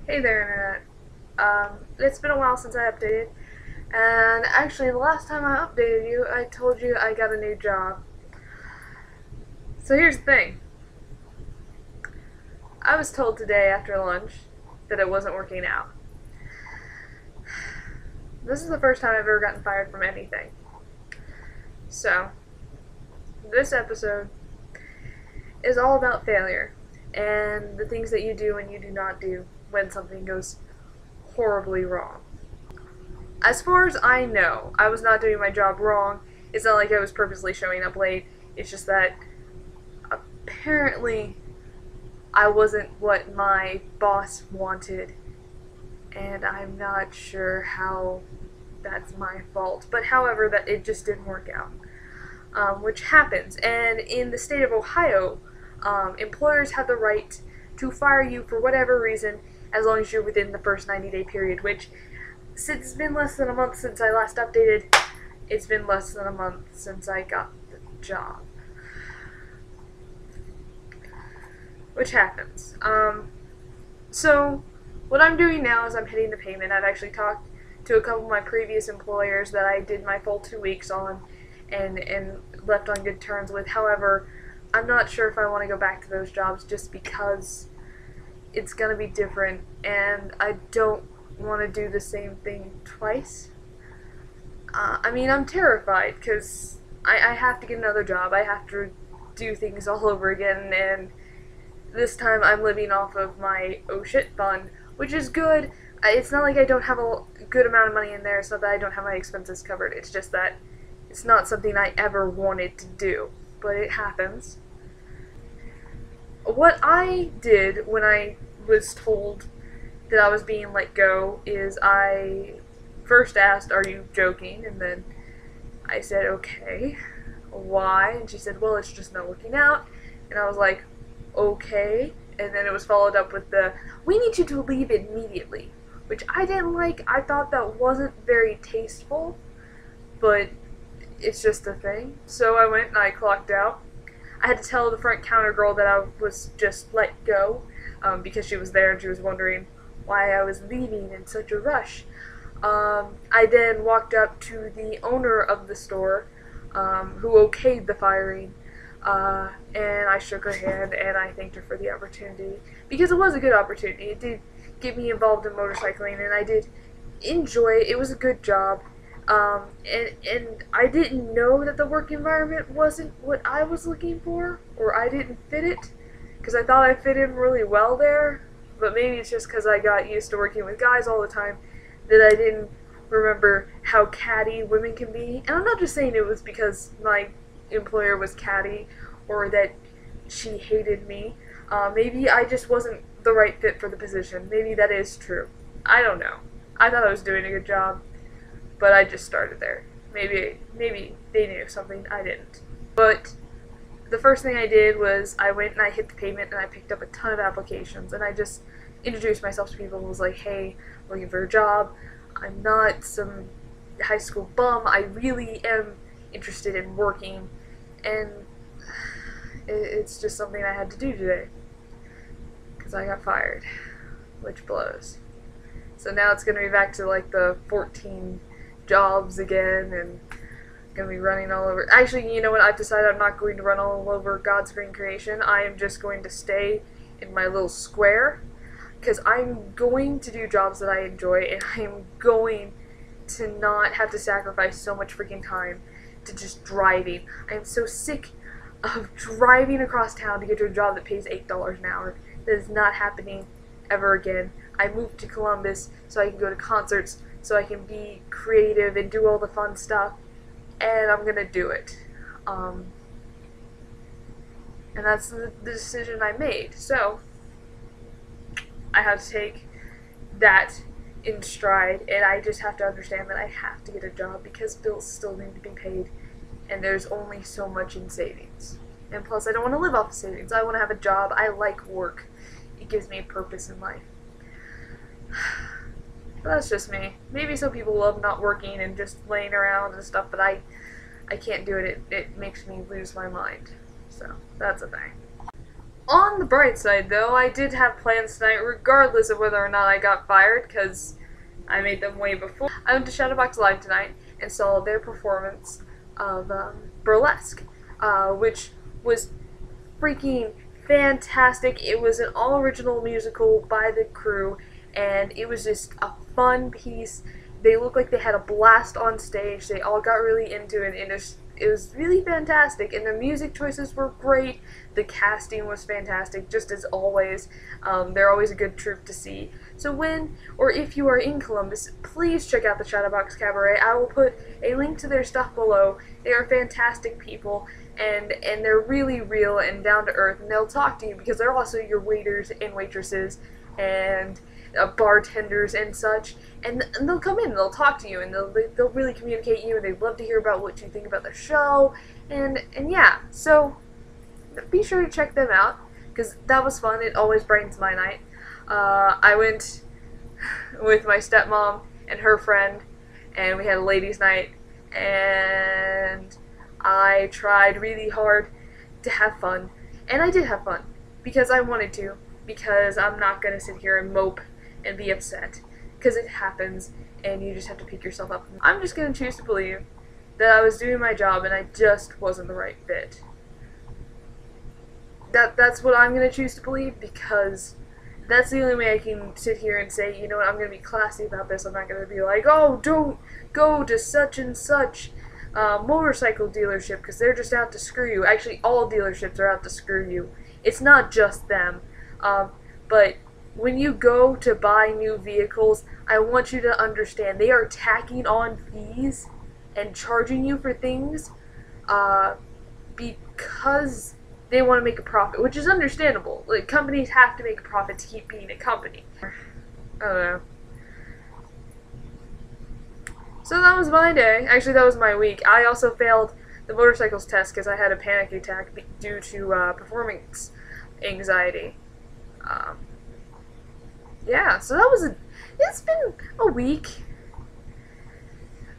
Hey there, Internet. It's been a while since I updated, and actually, the last time I updated you, I told you I got a new job. So here's the thing. I was told today after lunch that it wasn't working out. This is the first time I've ever gotten fired from anything. So, this episode is all about failure and the things that you do and you do not do when something goes horribly wrong. As far as I know, I was not doing my job wrong. It's not like I was purposely showing up late. It's just that apparently I wasn't what my boss wanted, and I'm not sure how that's my fault. But however, that it just didn't work out, which happens. And in the state of Ohio, employers have the right to fire you for whatever reason as long as you're within the first 90-day period, which, since it's been less than a month since I last updated, it's been less than a month since I got the job. Which happens. So, what I'm doing now is I'm hitting the payment. I've actually talked to a couple of my previous employers that I did my full 2 weeks on and left on good terms with. However, I'm not sure if I want to go back to those jobs just because it's going to be different and I don't want to do the same thing twice. I mean, I'm terrified because I have to get another job. I have to do things all over again, and this time I'm living off of my oh shit fund, which is good. It's not like I don't have a good amount of money in there. It's not that I don't have my expenses covered. It's just that it's not something I ever wanted to do, but it happens. What I did when I was told that I was being let go is I first asked, "Are you joking?" And then I said, "Okay, why?" And she said, "Well, it's just not working out." And I was like, "Okay." And then it was followed up with the, "We need you to leave immediately," which I didn't like. I thought that wasn't very tasteful, but it's just a thing. So I went and I clocked out. I had to tell the front counter girl that I was just let go because she was there and she was wondering why I was leaving in such a rush. I then walked up to the owner of the store who okayed the firing, and I shook her hand and I thanked her for the opportunity because it was a good opportunity. It did get me involved in motorcycling and I did enjoy it. It was a good job. And I didn't know that the work environment wasn't what I was looking for, or I didn't fit it, because I thought I fit in really well there, but maybe it's just because I got used to working with guys all the time that I didn't remember how catty women can be. And I'm not just saying it was because my employer was catty, or that she hated me. Maybe I just wasn't the right fit for the position. Maybe that is true. I don't know. I thought I was doing a good job, but I just started there. Maybe they knew something I didn't. But the first thing I did was I went and I hit the payment and I picked up a ton of applications and I just introduced myself to people and was like, "Hey, I'm looking for a job. I'm not some high school bum. I really am interested in working," and it's just something I had to do today because I got fired, which blows. So now it's going to be back to like the 14 jobs again, and gonna be running all over. Actually, you know what? I've decided I'm not going to run all over God's green creation. I am just going to stay in my little square, because I'm going to do jobs that I enjoy, and I'm going to not have to sacrifice so much freaking time to just driving. I am so sick of driving across town to get to a job that pays $8 an hour. That is not happening ever again. I moved to Columbus so I can go to concerts, so I can be creative and do all the fun stuff, and I'm gonna do it. And that's the decision I made. So I have to take that in stride, and I just have to understand that I have to get a job because bills still need to be paid, and there's only so much in savings. And plus, I don't want to live off of savings. I want to have a job. I like work. It gives me a purpose in life. But that's just me. Maybe some people love not working and just laying around and stuff, but I can't do it. It makes me lose my mind. So, that's a thing. On the bright side, though, I did have plans tonight, regardless of whether or not I got fired, because I made them way before. I went to Shadowbox Live tonight and saw their performance of Burlesque, which was freaking fantastic. It was an all-original musical by the crew, and it was just a fun piece. They looked like they had a blast on stage. They all got really into it, and it was really fantastic. And the music choices were great. The casting was fantastic, just as always. They're always a good troupe to see. So when, or if you are in Columbus, please check out the Shadowbox Cabaret. I will put a link to their stuff below. They are fantastic people, and they're really real and down to earth, and they'll talk to you because they're also your waiters and waitresses and bartenders and such, and they'll come in and they'll talk to you, and they'll really communicate you, and they'd love to hear about what you think about the show, and yeah, so be sure to check them out because that was fun. It always brightens my night. I went with my stepmom and her friend, and we had a ladies' night, and I tried really hard to have fun, and I did have fun because I wanted to, because I'm not going to sit here and mope and be upset, because it happens, and you just have to pick yourself up. I'm just going to choose to believe that I was doing my job and I just wasn't the right fit. That's what I'm going to choose to believe, because that's the only way I can sit here and say, you know what, I'm going to be classy about this. I'm not going to be like, oh, don't go to such and such motorcycle dealership because they're just out to screw you. Actually, all dealerships are out to screw you. It's not just them. But when you go to buy new vehicles, I want you to understand they are tacking on fees and charging you for things because they want to make a profit, which is understandable. Like, companies have to make a profit to keep being a company. I don't know. So that was my day. Actually, that was my week. I also failed the motorcycles test because I had a panic attack due to performance anxiety. Yeah, so that was it's been a week.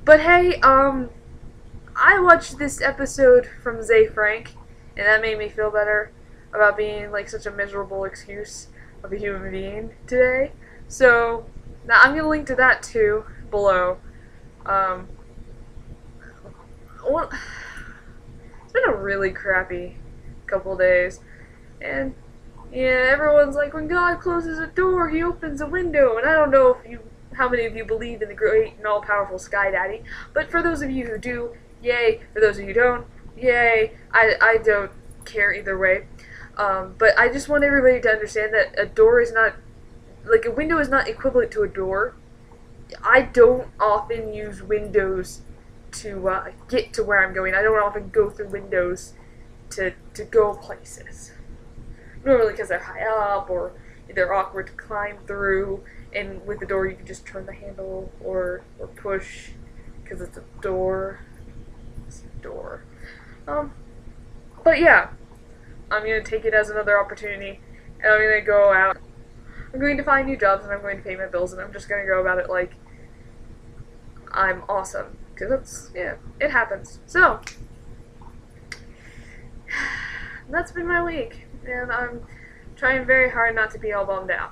But hey, I watched this episode from Zay Frank, and that made me feel better about being like such a miserable excuse of a human being today. So now I'm gonna link to that too below. It's been a really crappy couple days, and yeah, everyone's like, when God closes a door, He opens a window, and I don't know how many of you believe in the great and all-powerful Sky Daddy, but for those of you who do, yay. For those of you who don't, yay. I don't care either way. But I just want everybody to understand that a door is not, like, a window is not equivalent to a door. I don't often use windows to get to where I'm going. I don't often go through windows to go places. Normally because they're high up or they're awkward to climb through, and with the door you can just turn the handle or push because it's a door. It's a door. But yeah, I'm going to take it as another opportunity, and I'm going to go out. I'm going to find new jobs, and I'm going to pay my bills, and I'm just going to go about it like I'm awesome. Because that's, yeah, it happens. So, that's been my week, and I'm trying very hard not to be all bummed out.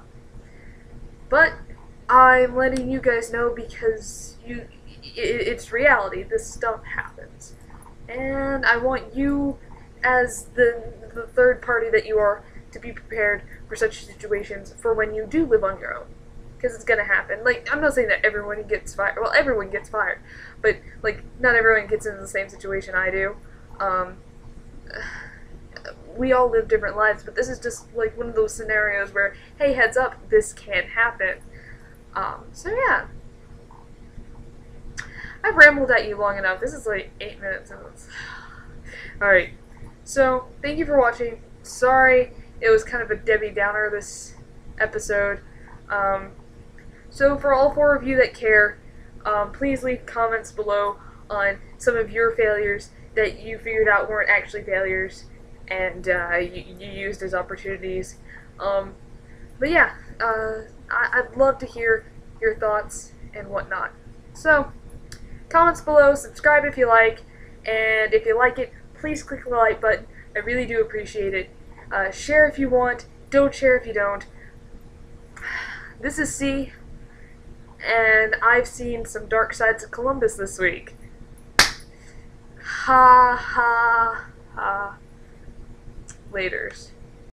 But I'm letting you guys know because it's reality. This stuff happens. And I want you, as the third party that you are, to be prepared for such situations for when you do live on your own. Because it's going to happen. Like, I'm not saying that everyone gets fired. Well, everyone gets fired. But, like, not everyone gets into the same situation I do. We all live different lives, but this is just, like, one of those scenarios where, hey, heads up, this can happen. So, yeah. I've rambled at you long enough. This is, like, 8 minutes. Alright. So, thank you for watching. Sorry it was kind of a Debbie Downer this episode. So for all 4 of you that care, please leave comments below on some of your failures that you figured out weren't actually failures and you used as opportunities. But yeah, I'd love to hear your thoughts and whatnot. So, comments below, subscribe if you like, and if you like it, please click the like button. I really do appreciate it. Share if you want. Don't share if you don't. This is C, and I've seen some dark sides of Columbus this week. Ha ha ha. Laters.